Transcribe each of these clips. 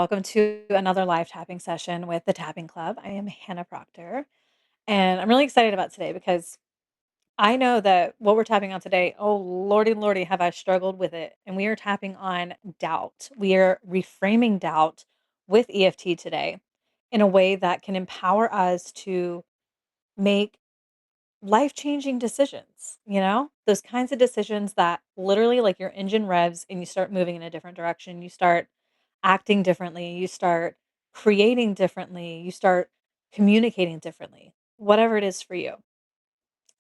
Welcome to another live tapping session with the Tapping Club. I am Hannah Proctor, and I'm really excited about today because I know that what we're tapping on today, oh lordy, lordy, have I struggled with it. And we are tapping on doubt. We are reframing doubt with EFT today in a way that can empower us to make life-changing decisions, Those kinds of decisions that literally like your engine revs and you start moving in a different direction. You start acting differently, you start creating differently, you start communicating differently, whatever it is for you.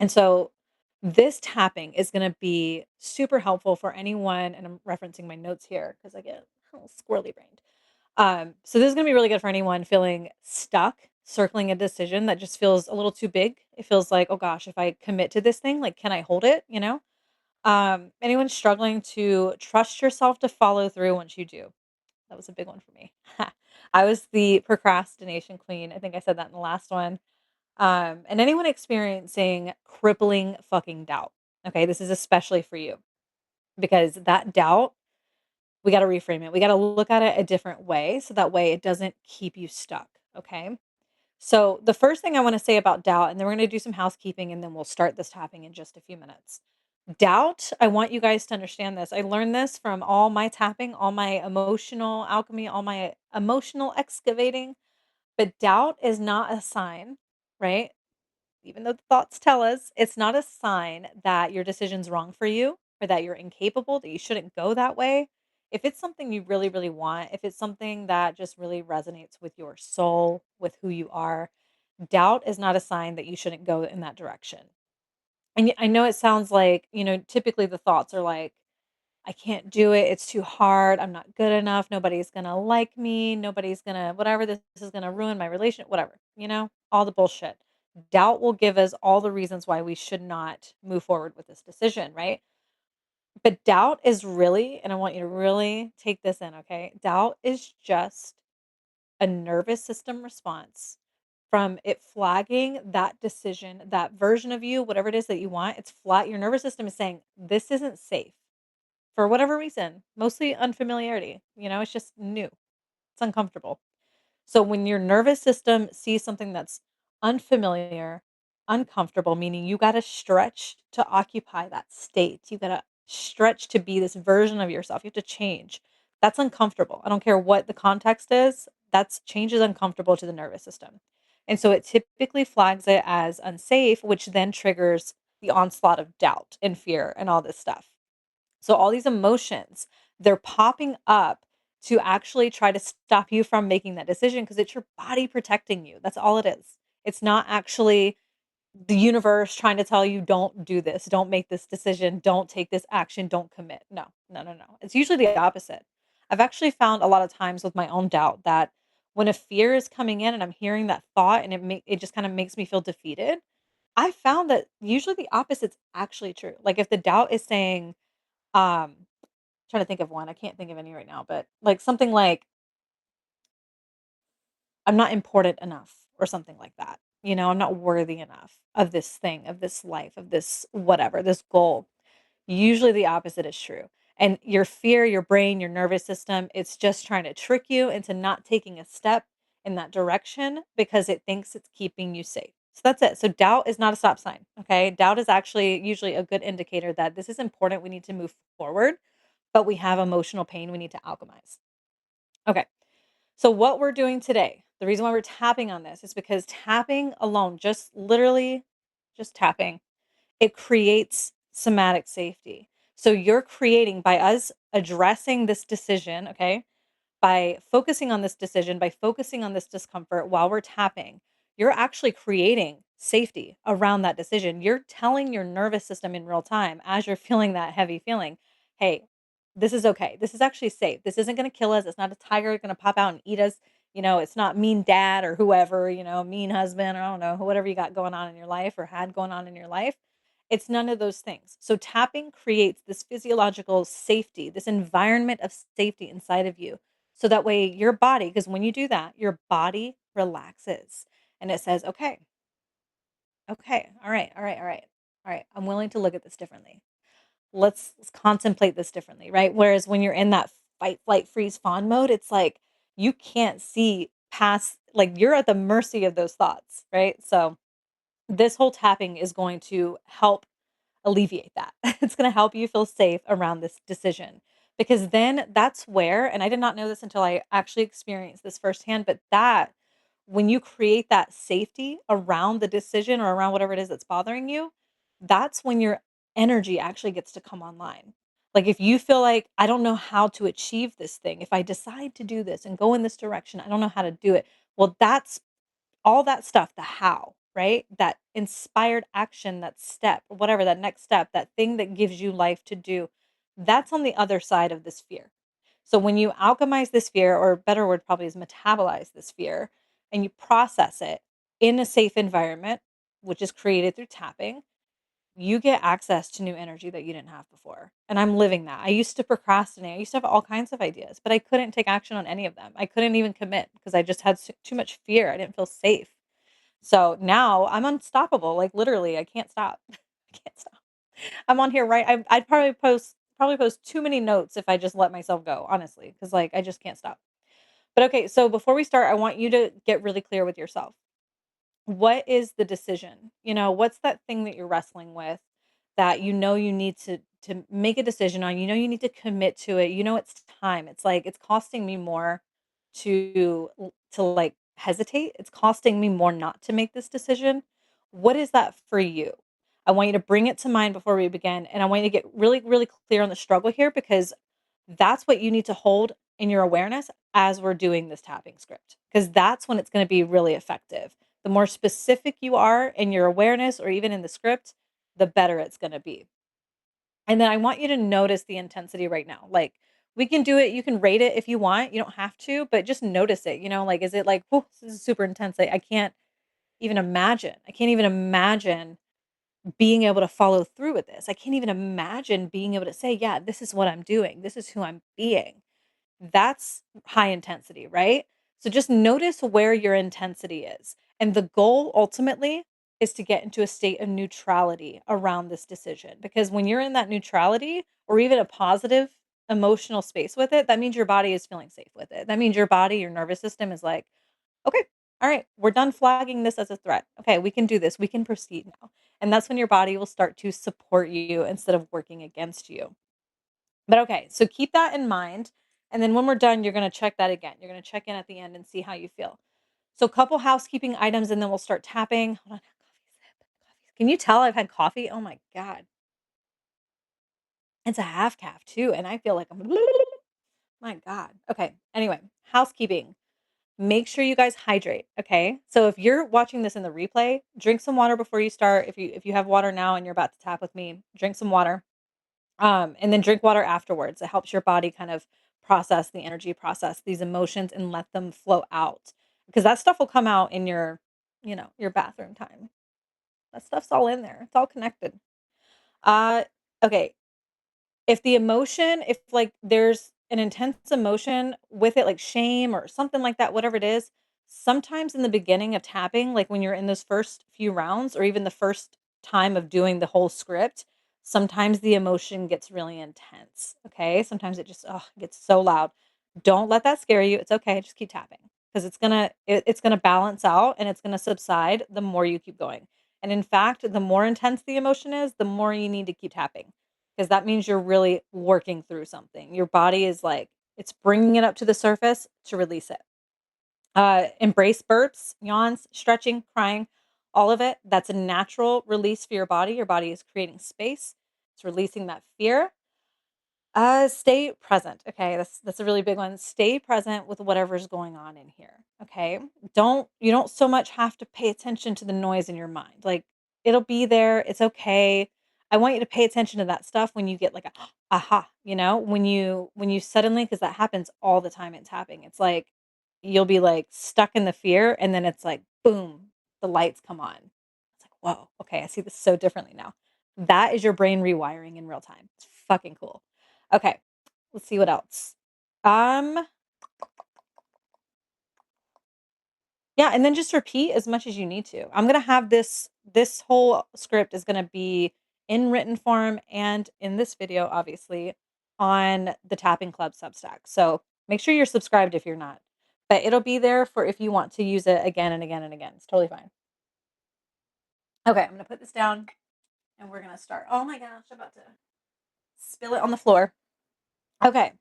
And so this tapping is going to be super helpful for anyone. And I'm referencing my notes here because I get a little squirrely brained. So this is going to be really good for anyone feeling stuck, circling a decision that just feels a little too big. It feels like, oh gosh, if I commit to this thing, like, can I hold it? Anyone struggling to trust yourself to follow through once you do. That was a big one for me. I was the procrastination queen. I think I said that in the last one. And anyone experiencing crippling fucking doubt. Okay, this is especially for you because that doubt, we got to reframe it. We got to look at it a different way so that way it doesn't keep you stuck. Okay. So, the first thing I want to say about doubt, and then we're going to do some housekeeping and then we'll start this tapping in just a few minutes. Doubt, I want you guys to understand this. I learned this from all my tapping, all my emotional alchemy, all my emotional excavating. But doubt is not a sign, right? Even though the thoughts tell us, it's not a sign that your decision's wrong for you or that you're incapable, that you shouldn't go that way. If it's something you really, really want, if it's something that just really resonates with your soul, with who you are, doubt is not a sign that you shouldn't go in that direction. And I know it sounds like, typically the thoughts are like, I can't do it. It's too hard. I'm not good enough. Nobody's going to like me. Nobody's going to, whatever, this is going to ruin my relationship, whatever, all the bullshit. Doubt will give us all the reasons why we should not move forward with this decision, right? But doubt is really, and I want you to really take this in, okay? Doubt is just a nervous system response from it flagging that decision, that version of you, whatever it is that you want. It's flat. Your nervous system is saying, this isn't safe for whatever reason, mostly unfamiliarity. It's just new, it's uncomfortable. So when your nervous system sees something that's unfamiliar, uncomfortable, meaning you got to stretch to occupy that state, you got to stretch to be this version of yourself, you have to change. That's uncomfortable. I don't care what the context is, that's change is uncomfortable to the nervous system. And so it typically flags it as unsafe, which then triggers the onslaught of doubt and fear and all this stuff. So all these emotions, they're popping up to actually try to stop you from making that decision because it's your body protecting you. That's all it is. It's not actually the universe trying to tell you don't do this, don't make this decision, don't take this action, don't commit. No, no, no, no. It's usually the opposite. I've actually found a lot of times with my own doubt that when a fear is coming in and I'm hearing that thought and it just kind of makes me feel defeated, I found that usually the opposite's actually true. Like if the doubt is saying, trying to think of one, I can't think of any right now, but, like, something like, "I'm not important enough," or something like that, "I'm not worthy enough of this thing, of this life, of this whatever, this goal." Usually the opposite is true, and your fear, your brain, your nervous system, it's just trying to trick you into not taking a step in that direction because it thinks it's keeping you safe. So that's it. So doubt is not a stop sign, okay? Doubt is actually usually a good indicator that this is important, we need to move forward, but we have emotional pain we need to alchemize. Okay. So what we're doing today, the reason why we're tapping on this is because tapping alone, just literally just tapping, it creates somatic safety. So you're creating by us addressing this decision, okay? By focusing on this decision, by focusing on this discomfort while we're tapping, you're actually creating safety around that decision. You're telling your nervous system in real time as you're feeling that heavy feeling, hey, this is okay. This is actually safe. This isn't going to kill us. It's not a tiger going to pop out and eat us. It's not mean dad or whoever, mean husband, or I don't know, whatever you got going on in your life or had going on in your life. It's none of those things. So tapping creates this physiological safety, this environment of safety inside of you so that way your body, because when you do that, your body relaxes and it says, okay, okay, all right, all right, all right, all right, I'm willing to look at this differently. Let's contemplate this differently, right? Whereas when you're in that fight, flight, freeze, fawn mode, it's like you can't see past, like, you're at the mercy of those thoughts, right? So, this whole tapping is going to help alleviate that. It's gonna help you feel safe around this decision, because then that's where, and I did not know this until I actually experienced this firsthand, but that when you create that safety around the decision or around whatever it is that's bothering you, that's when your energy actually gets to come online. Like, if you feel like, I don't know how to achieve this thing, if I decide to do this and go in this direction, I don't know how to do it. Well, that's all that stuff, the how, right? That inspired action, that step, whatever, that next step, that thing that gives you life to do, that's on the other side of this fear. So when you alchemize this fear, or a better word probably is metabolize this fear, and you process it in a safe environment, which is created through tapping, you get access to new energy that you didn't have before. And I'm living that. I used to procrastinate. I used to have all kinds of ideas, but I couldn't take action on any of them. I couldn't even commit because I just had too much fear. I didn't feel safe. So now I'm unstoppable. Like, literally, I can't stop. I can't stop. I'm on here, right? I'd probably post too many notes if I just let myself go, honestly, because, like, I just can't stop. But okay, so before we start, I want you to get really clear with yourself. What is the decision? What's that thing that you're wrestling with that you need to make a decision on? You need to commit to it. It's time. It's like, it's costing me more to like hesitate. It's costing me more not to make this decision. What is that for you? I want you to bring it to mind before we begin, and I want you to get really really clear on the struggle here, because that's what you need to hold in your awareness as we're doing this tapping script, because that's when it's going to be really effective. The more specific you are in your awareness or even in the script, the better it's going to be. And then I want you to notice the intensity right now. Like, we can do it. You can rate it if you want. You don't have to, but just notice it. Like, is it like, oh, this is super intense. I can't even imagine. I can't even imagine being able to follow through with this. I can't even imagine being able to say, yeah, this is what I'm doing. This is who I'm being. That's high intensity, right? So just notice where your intensity is. And the goal ultimately is to get into a state of neutrality around this decision. Because when you're in that neutrality, or even a positive emotional space with it, that means your body is feeling safe with it. That means your body, your nervous system is like, okay, all right, we're done flagging this as a threat. Okay, we can do this. We can proceed now. And that's when your body will start to support you instead of working against you. But okay, so keep that in mind. And then when we're done, you're going to check that again. You're going to check in at the end and see how you feel. So, couple housekeeping items, and then we'll start tapping. Hold on. Coffee sip. Can you tell I've had coffee? Oh my God. It's a half calf too. And I feel like I'm, my God. Okay. Anyway, housekeeping. Make sure you guys hydrate. Okay. So if you're watching this in the replay, drink some water before you start. If you have water now and you're about to tap with me, drink some water. And then drink water afterwards. It helps your body kind of process the energy, process these emotions, and let them flow out. Because that stuff will come out in your bathroom time. That stuff's all in there. It's all connected. Okay. If like there's an intense emotion with it, like shame or something like that, whatever it is, sometimes in the beginning of tapping, like when you're in those first few rounds or even the first time of doing the whole script, sometimes the emotion gets really intense. Okay. Sometimes it just gets so loud. Don't let that scare you. It's okay. Just keep tapping, because it's gonna balance out and it's gonna subside the more you keep going. And in fact, the more intense the emotion is, the more you need to keep tapping, because that means you're really working through something. Your body is like, it's bringing it up to the surface to release it. Embrace burps, yawns, stretching, crying, all of it. That's a natural release for your body. Your body is creating space. It's releasing that fear. Stay present. Okay, that's a really big one. Stay present with whatever's going on in here. Okay, you don't so much have to pay attention to the noise in your mind. Like, it'll be there. It's okay. I want you to pay attention to that stuff when you get like a aha. When you suddenly, because that happens all the time in tapping. It's like you'll be like stuck in the fear, and then it's like boom, the lights come on. It's like, whoa, okay, I see this so differently now. That is your brain rewiring in real time. It's fucking cool. Okay, let's see what else. Um, yeah, and then just repeat as much as you need to. I'm gonna have this whole script is gonna be in written form and in this video, obviously, on the Tapping Club Substack. So make sure you're subscribed if you're not. but it'll be there for if you want to use it again and again and again. It's totally fine. Okay, I'm gonna put this down and we're gonna start. Oh my gosh, I'm about to spill it on the floor. Okay,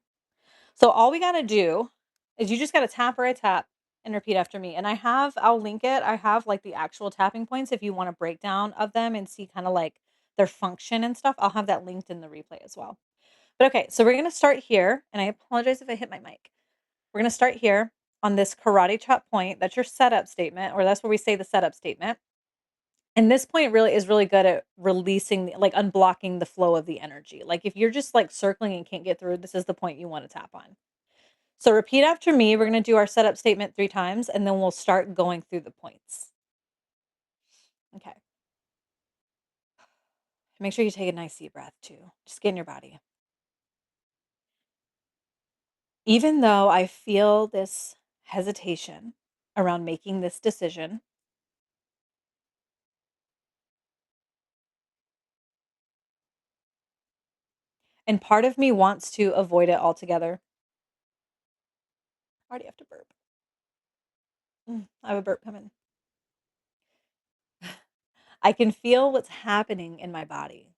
so all we gotta do is you just gotta tap where I tap and repeat after me. And I'll link it. I have like the actual tapping points if you want a breakdown of them and see kind of like their function and stuff. I'll have that linked in the replay as well. But okay, so we're gonna start here. And I apologize if I hit my mic. We're gonna start here on this karate chop point. That's your setup statement, or that's where we say the setup statement. And this point really is really good at releasing, like unblocking the flow of the energy. Like if you're just like circling and can't get through, this is the point you want to tap on. So repeat after me. We're going to do our setup statement 3 times and then we'll start going through the points. Okay. Make sure you take a nice deep breath too. Just get in your body. Even though I feel this hesitation around making this decision, and part of me wants to avoid it altogether. I already have to burp. I have a burp coming. I can feel what's happening in my body.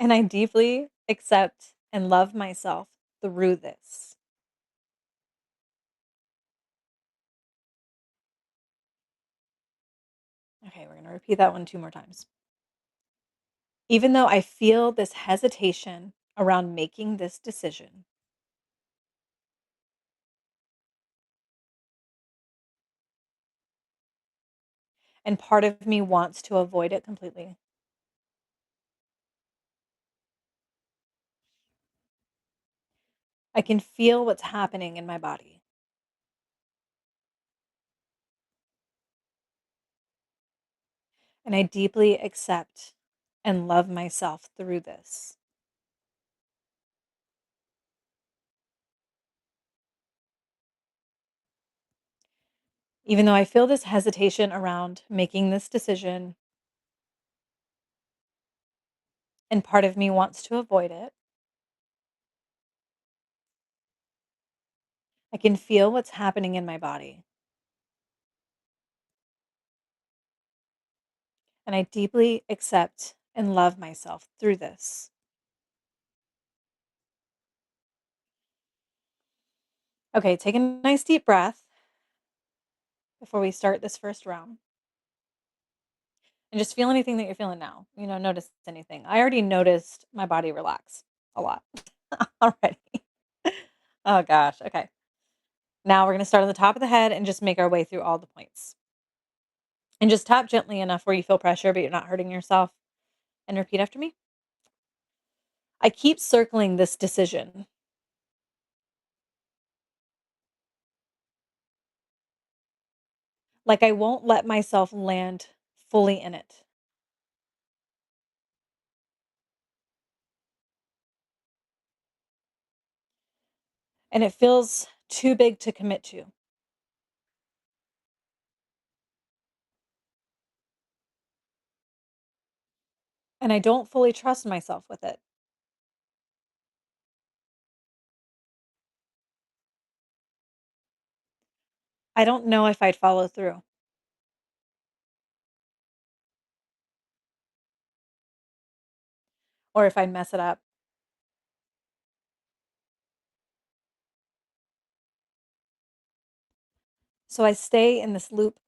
And I deeply accept and love myself through this. Okay, we're going to repeat that one 2 more times. Even though I feel this hesitation around making this decision, and part of me wants to avoid it completely, I can feel what's happening in my body. And I deeply accept and love myself through this. Even though I feel this hesitation around making this decision, and part of me wants to avoid it, I can feel what's happening in my body. And I deeply accept and love myself through this. Okay, take a nice deep breath before we start this first round. And just feel anything that you're feeling now. Notice anything. I already noticed my body relax a lot already. Oh gosh. Okay. Now we're going to start on the top of the head and just make our way through all the points. And just tap gently enough where you feel pressure, but you're not hurting yourself. And repeat after me. I keep circling this decision. Like I won't let myself land fully in it. And it feels too big to commit to. And I don't fully trust myself with it. I don't know if I'd follow through or if I'd mess it up. So I stay in this loop.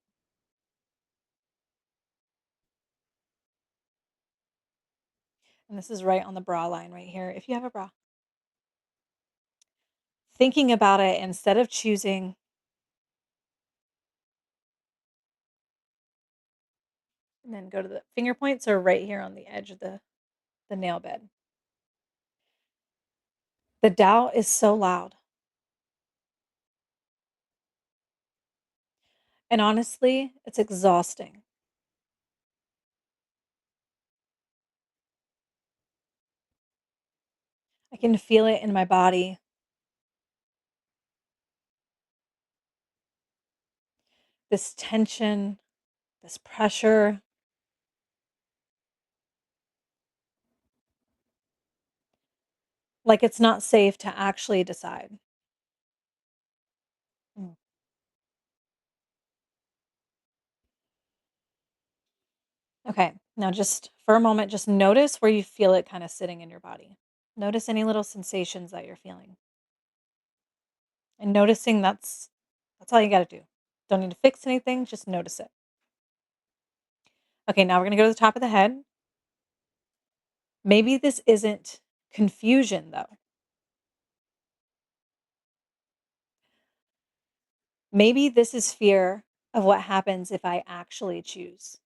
And this is right on the bra line right here, if you have a bra. Thinking about it instead of choosing, and then go to the finger points or right here on the edge of the nail bed. The doubt is so loud. And honestly, it's exhausting. I can feel it in my body. This tension, this pressure. Like it's not safe to actually decide. Mm. Okay. Now, just for a moment, just notice where you feel it kind of sitting in your body. Notice any little sensations that you're feeling. And noticing that's all you got to do. Don't need to fix anything, just notice it. Okay, now we're going to go to the top of the head. Maybe this isn't confusion though. Maybe this is fear of what happens if I actually choose.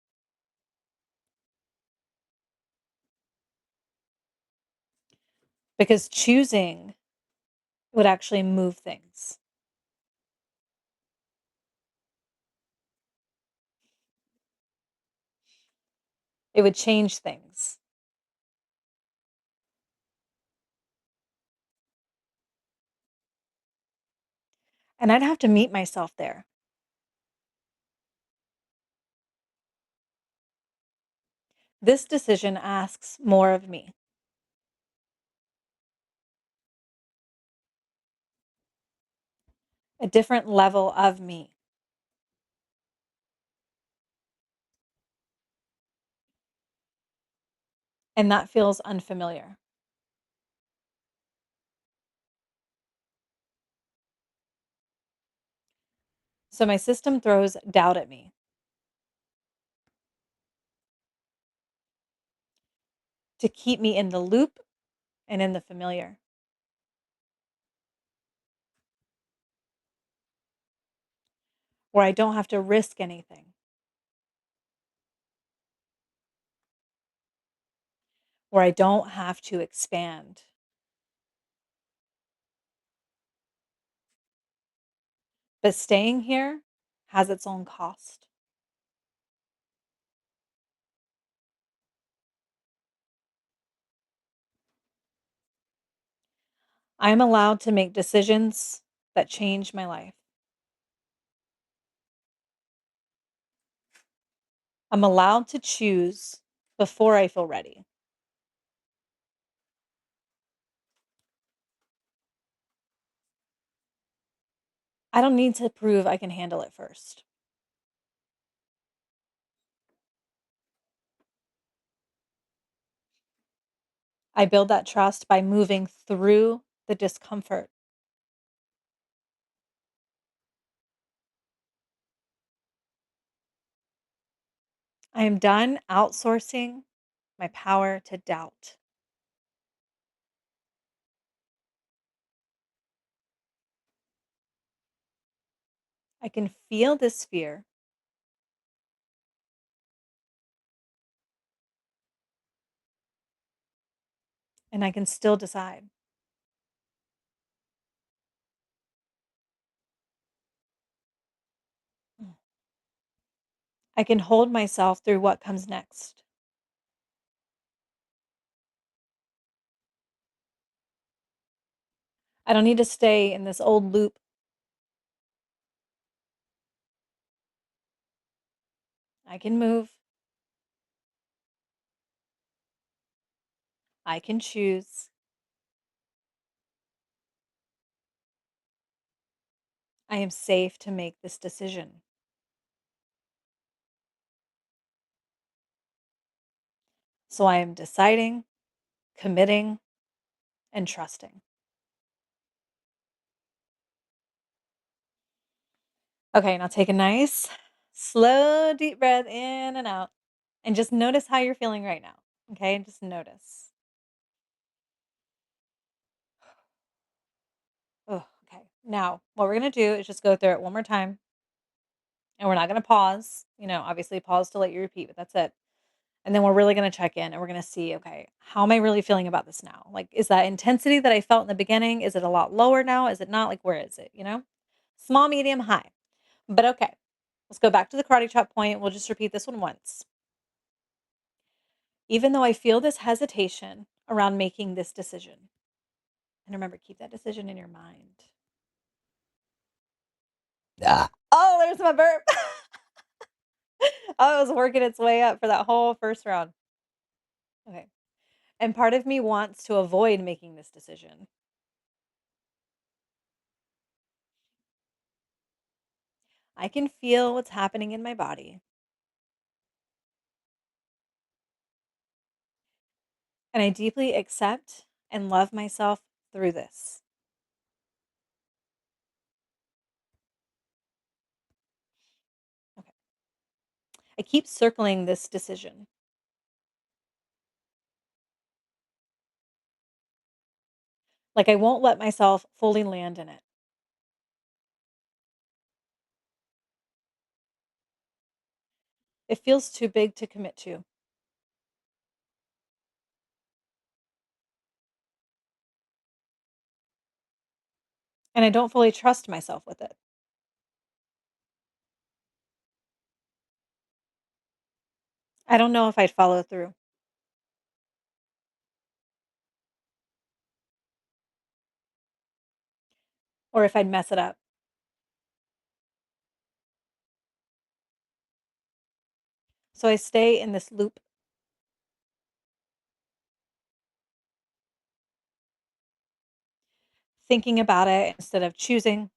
Because choosing would actually move things. It would change things. And I'd have to meet myself there. This decision asks more of me, a different level of me. And that feels unfamiliar. So my system throws doubt at me to keep me in the loop and in the familiar, where I don't have to risk anything, where I don't have to expand. But staying here has its own cost. I am allowed to make decisions that change my life. I'm allowed to choose before I feel ready. I don't need to prove I can handle it first. I build that trust by moving through the discomfort. I am done outsourcing my power to doubt. I can feel this fear and I can still decide. Mm. I can hold myself through what comes next. I don't need to stay in this old loop. I can move. I can choose. I am safe to make this decision. So I am deciding, committing, and trusting. Okay, now take a nice, slow, deep breath in and out. And just notice how you're feeling right now. Okay, just notice. Oh, okay. Now, what we're going to do is just go through it one more time. And we're not going to pause. Obviously, pause to let you repeat, but that's it. And then we're really going to check in and we're going to see, okay, how am I really feeling about this now? Like, is that intensity that I felt in the beginning? Is it a lot lower now? Is it not? Like, where is it? Small, medium, high. But okay, let's go back to the karate chop point. We'll just repeat this one once. Even though I feel this hesitation around making this decision, and remember, keep that decision in your mind. Oh, there's my burp. Oh, it was working its way up for that whole first round. Okay. And part of me wants to avoid making this decision. I can feel what's happening in my body, and I deeply accept and love myself through this. Okay. I keep circling this decision. Like I won't let myself fully land in it. It feels too big to commit to, and I don't fully trust myself with it. I don't know if I'd follow through or if I'd mess it up. So I stay in this loop, thinking about it instead of choosing.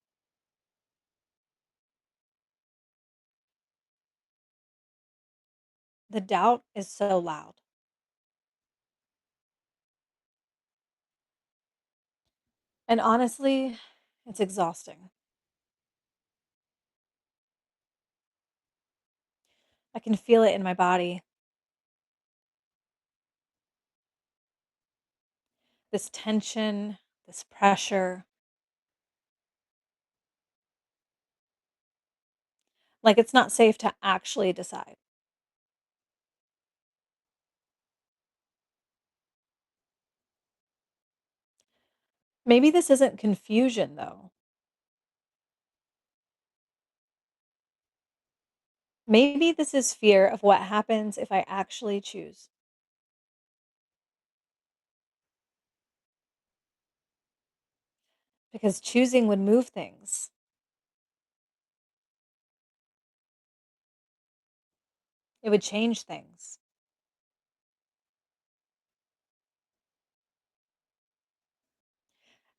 The doubt is so loud. And honestly, it's exhausting. I can feel it in my body. This tension, this pressure, like it's not safe to actually decide. Maybe this isn't confusion though. Maybe this is fear of what happens if I actually choose. Because choosing would move things, it would change things.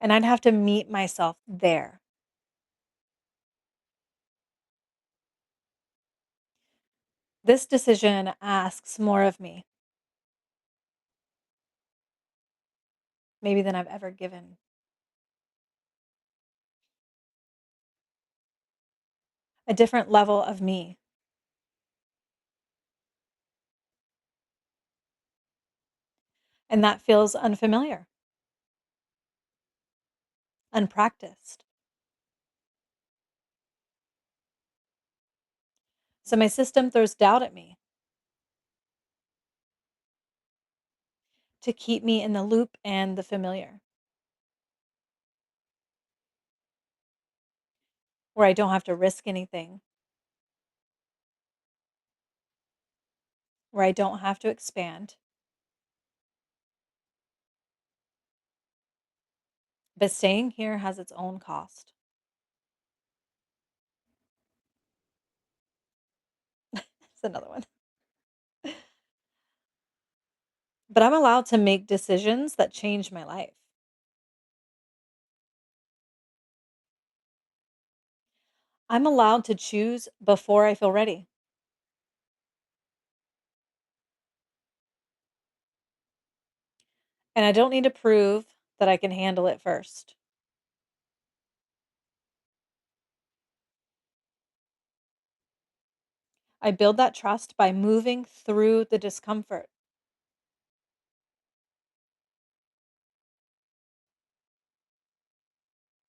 And I'd have to meet myself there. This decision asks more of me, maybe than I've ever given. A different level of me. And that feels unfamiliar, unpracticed. So my system throws doubt at me to keep me in the loop and the familiar, where I don't have to risk anything, where I don't have to expand. But staying here has its own cost. It's another one. But I'm allowed to make decisions that change my life. I'm allowed to choose before I feel ready. And I don't need to prove that I can handle it first. I build that trust by moving through the discomfort.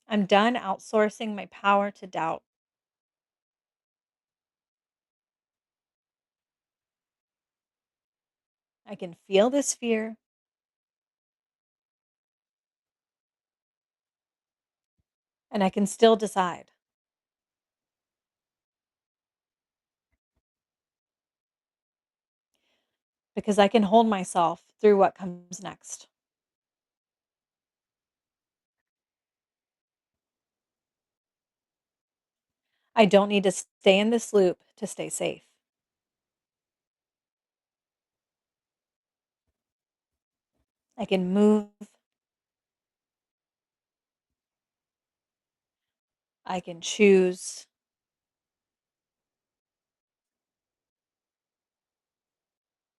I'm done outsourcing my power to doubt. I can feel this fear and I can still decide because I can hold myself through what comes next. I don't need to stay in this loop to stay safe. I can move, I can choose.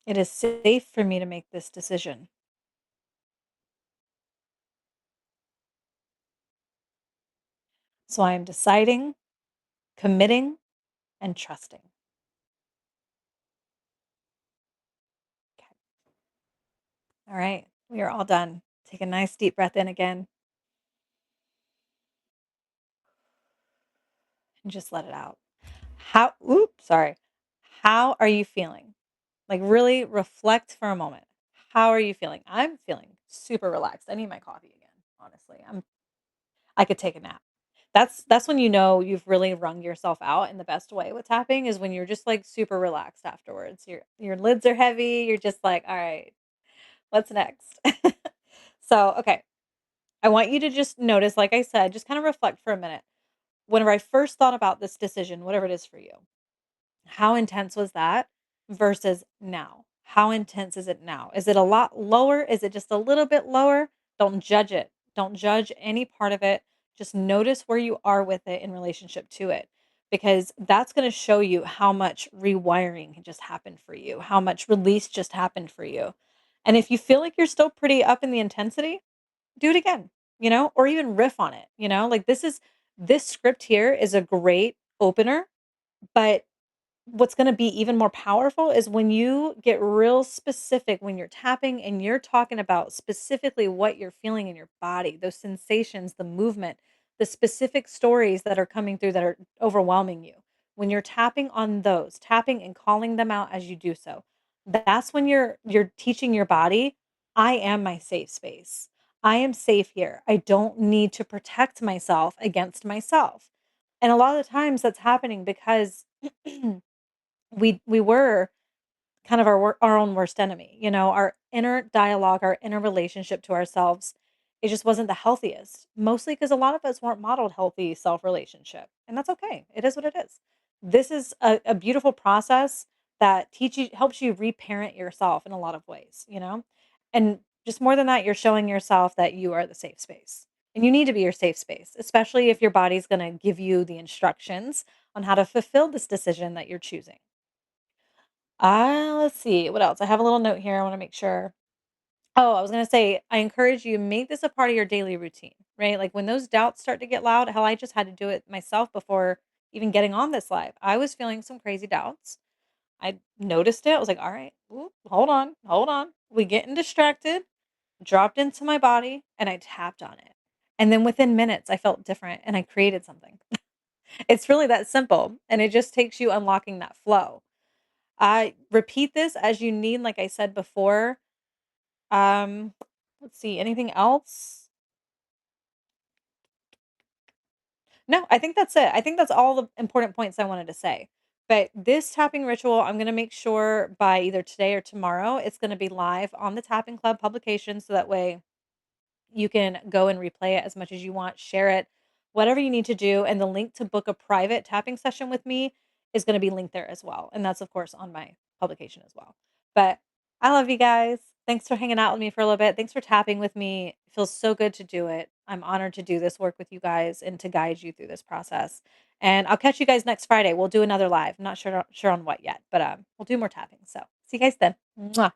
It is safe for me to make this decision. So I am deciding, committing, and trusting. Okay. All right. We are all done. Take a nice deep breath in again and just let it out. Sorry. How are you feeling? Like, really reflect for a moment. How are you feeling? I'm feeling super relaxed. I need my coffee again, honestly. I could take a nap. That's when you know you've really wrung yourself out in the best way with tapping is when you're just, like, super relaxed afterwards. Your lids are heavy, you're just like, "All right, what's next?" So, okay, I want you to just notice, like I said, just kinda reflect for a minute. Whenever I first thought about this decision, whatever it is for you, how intense was that versus now? How intense is it now? Is it a lot lower? Is it just a little bit lower? Don't judge it. Don't judge any part of it. Just notice where you are with it in relationship to it because that's going to show you how much rewiring just happened for you, how much release just happened for you. And if you feel like you're still pretty up in the intensity, do it again, or even riff on it, like this script here is a great opener, but what's gonna be even more powerful is when you get real specific when you're tapping and you're talking about specifically what you're feeling in your body, those sensations, the movement, the specific stories that are coming through that are overwhelming you. When you're tapping on those, tapping and calling them out as you do so, that's when you're teaching your body, I am my safe space. I am safe here. I don't need to protect myself against myself. And a lot of the times that's happening because we were kind of our own worst enemy, our inner dialogue, our inner relationship to ourselves, it just wasn't the healthiest, mostly because a lot of us weren't modeled healthy self-relationship, and that's okay. It is what it is. This is a beautiful process that teaches helps you reparent yourself in a lot of ways, and just more than that, you're showing yourself that you are the safe space, and you need to be your safe space, especially if your body's going to give you the instructions on how to fulfill this decision that you're choosing. Let's see, what else? I have a little note here, I wanna make sure. Oh, I was gonna say, I encourage you, make this a part of your daily routine, right? Like, when those doubts start to get loud, hell, I just had to do it myself before even getting on this live. I was feeling some crazy doubts. I noticed it, I was like, "Alright, ooh, hold on, hold on." We getting distracted, dropped into my body, and I tapped on it. And then within minutes, I felt different, and I created something. It's really that simple, and it just takes you unlocking that flow. I repeat this as you need, like I said before. Um, let's see, anything else? No, I think that's it. I think that's all the important points I wanted to say. But this tapping ritual, I'm going to make sure by either today or tomorrow, it's going to be live on the Tapping Club publication. So that way you can go and replay it as much as you want, share it, whatever you need to do. And the link to book a private tapping session with me is going to be linked there as well. And that's, of course, on my publication as well. But I love you guys. Thanks for hanging out with me for a little bit. Thanks for tapping with me. It feels so good to do it. I'm honored to do this work with you guys and to guide you through this process. And I'll catch you guys next Friday. We'll do another live. I'm not sure on what yet, but we'll do more tapping. So see you guys then. Mwah.